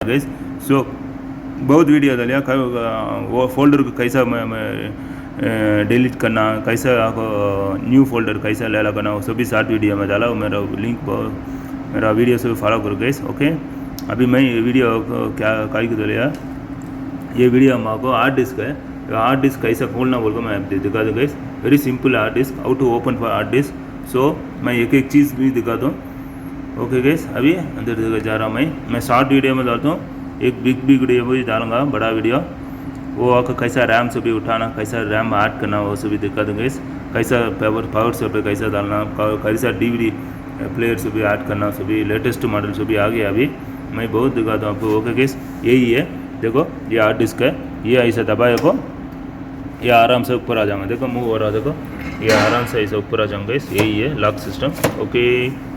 Gas. सो बहुत video डालिया वो फोल्डर को कैसा डिलीट करना, कैसा आपको न्यू फोल्डर कैसा ले लगाना, वो सभी शॉर्ट वीडियो में डाला। मेरा लिंक मेरा वीडियो से फॉलो करो गैस। ओके, अभी मैं ये वीडियो क्या काई को डालिया, ये वीडियो हम आपको हार्ड डिस्क है, हार्ड डिस्क कैसा खोलना बोल को मैं दिखा दूँ guys. Very simple hard disk, how to open for hard disk. So मैं एक एक चीज़ भी दिखा दूँ। ओके गैस, अभी अंदर जा रहा हूँ मैं शॉर्ट वीडियो में डालता हूँ, एक बिग वीडियो भी डालूंगा, बड़ा वीडियो। वो आपको कैसा रैम से भी उठाना, कैसा रैम ऐड करना, वो सभी दिखा दूँगा गैस। कैसा पावर से पे कैसा डालना, कैसा DVD प्लेयर से भी ऐड करना, सभी लेटेस्ट मॉडल से भी आ गया अभी, मैं बहुत दिखाता हूँ आपको। ओके गैस, यही है, देखो ये हार्ड डिस्क है, ये ऐसा दबाए को ये आराम से ऊपर आ जाऊंगा। देखो मूव हो रहा है, देखो ये आराम से ऐसा ऊपर आ जाऊंगा गैस। यही है लॉक सिस्टम। ओके।